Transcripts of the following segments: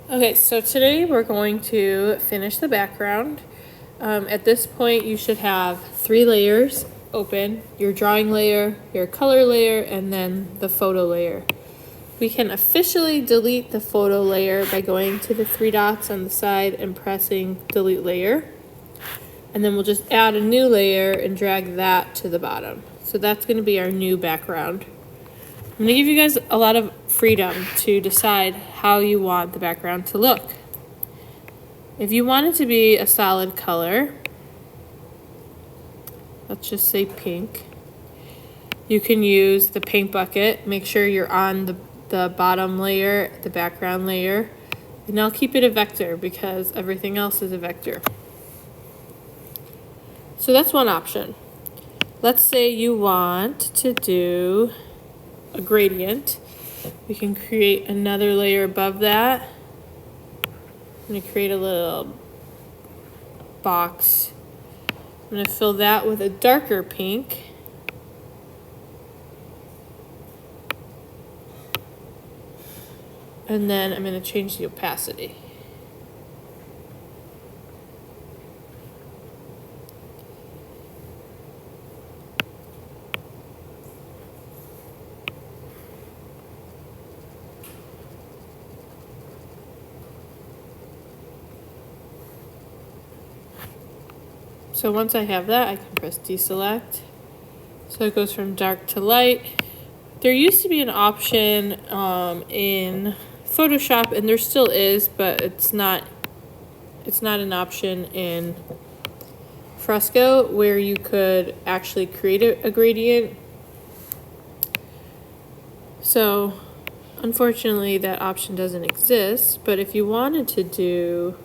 Okay, so today we're going to finish the background. At this point, you should have 3 layers open, your drawing layer, your color layer, and then the photo layer. We can officially delete the photo layer by going to the 3 dots on the side and pressing delete layer. And then we'll just add a new layer and drag that to the bottom. So that's going to be our new background. I'm going to give you guys a lot of freedom to decide how you want the background to look. If you want it to be a solid color, let's just say pink, you can use the paint bucket. Make sure you're on the bottom layer, the background layer, and I'll keep it a vector because everything else is a vector. So that's one option. Let's say you want to do a gradient. We can create another layer above that. I'm going to create a little box. I'm going to fill that with a darker pink. And then I'm going to change the opacity. So once I have that, I can press deselect. So it goes from dark to light. There used to be an option in Photoshop, and there still is, but it's not an option in Fresco where you could actually create a gradient. So unfortunately that option doesn't exist, but if you wanted to do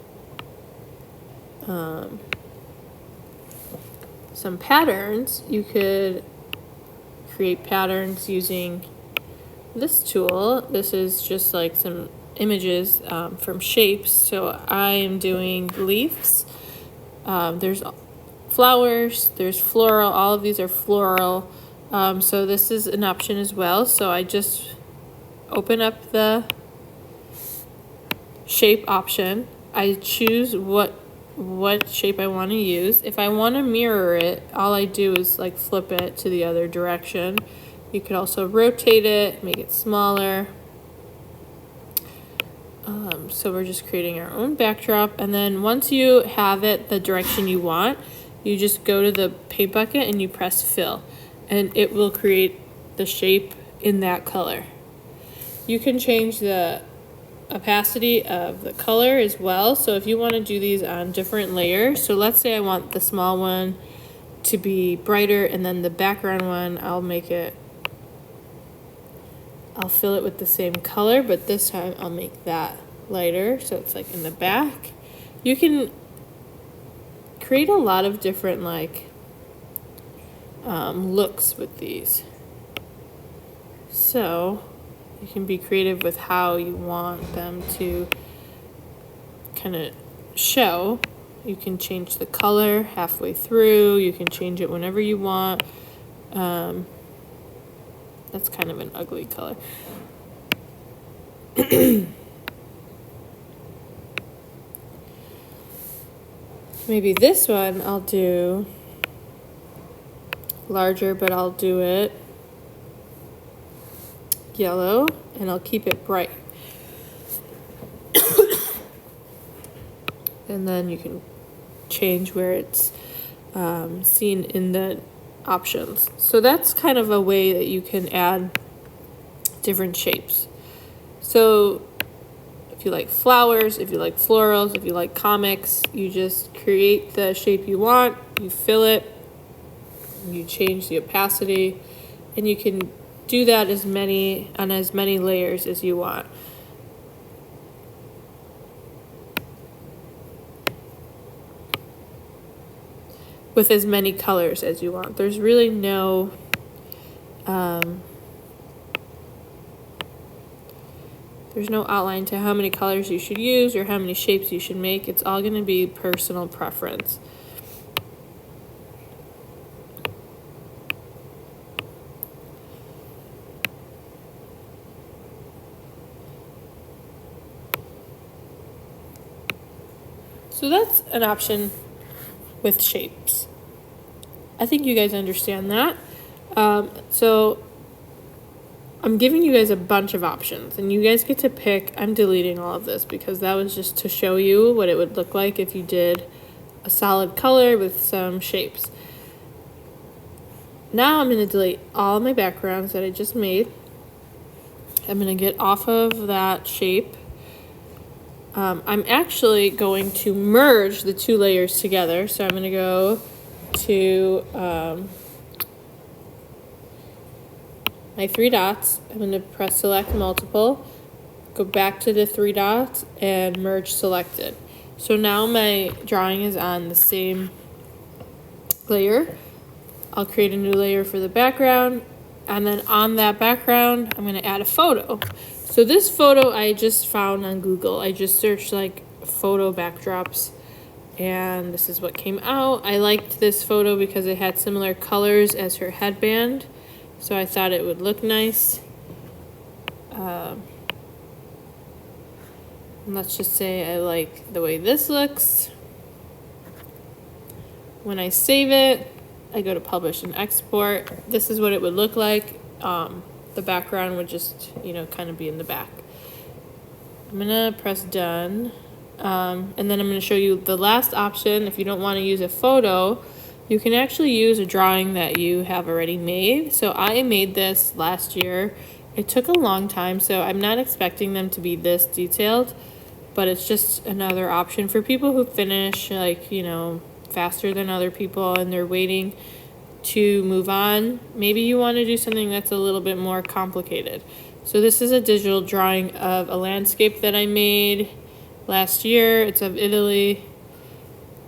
some patterns, you could create patterns using this tool. This is just like some images from shapes. So I am doing leaves. There's flowers, there's floral, all of these are floral. So this is an option as well. So I just open up the shape option. I choose what shape I want to use. If I want to mirror it, all I do is like flip it to the other direction. You could also rotate it, make it smaller. So we're just creating our own backdrop, and then once you have it the direction you want, you just go to the paint bucket and you press fill, and it will create the shape in that color. You can change the opacity of the color as well. So if you want to do these on different layers, so let's say I want the small one to be brighter, and then the background one I'll fill it with the same color, but this time I'll make that lighter so it's like in the back. You can create a lot of different like looks with these. So you can be creative with how you want them to kind of show. You can change the color halfway through. You can change it whenever you want. That's kind of an ugly color. Maybe this one I'll do larger, but I'll do it yellow, and I'll keep it bright. And then you can change where it's seen in the options. So that's kind of a way that you can add different shapes. So if you like flowers, if you like florals, if you like comics, you just create the shape you want, you fill it, you change the opacity, and you can do that as many layers as you want. With as many colors as you want. There's really no there's no outline to how many colors you should use or how many shapes you should make. It's all going to be personal preference. So that's an option with shapes. I think you guys understand that. So I'm giving you guys a bunch of options, and you guys get to pick. I'm deleting all of this because that was just to show you what it would look like if you did a solid color with some shapes. Now I'm going to delete all of my backgrounds that I just made. I'm going to get off of that shape. I'm actually going to merge the two layers together. So I'm going to go to my three dots. I'm going to press select multiple, go back to the three dots and merge selected. So now my drawing is on the same layer. I'll create a new layer for the background, and then on that background I'm going to add a photo. So this photo I just found on Google. I just searched like photo backdrops and this is what came out. I liked this photo because it had similar colors as her headband, so I thought it would look nice. Let's just say I like the way this looks. When I save it, I go to publish and export. This is what it would look like. The background would just, kind of be in the back. I'm gonna press done. And then I'm gonna show you the last option. If you don't want to use a photo, you can actually use a drawing that you have already made. So I made this last year. It took a long time, so I'm not expecting them to be this detailed, but it's just another option for people who finish faster than other people and they're waiting to move on. Maybe you want to do something that's a little bit more complicated. So this is a digital drawing of a landscape that I made last year. It's of Italy.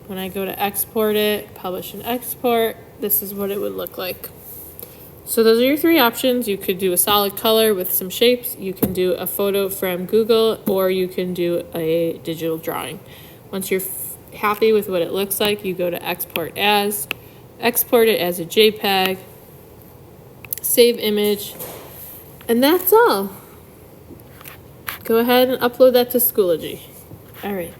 When I go to export it, publish and export, this is what it would look like. So those are your three options. You could do a solid color with some shapes, you can do a photo from Google, or you can do a digital drawing. Once you're happy with what it looks like, you go to export it as a JPEG, save image, and that's all. Go ahead and upload that to Schoology. All right.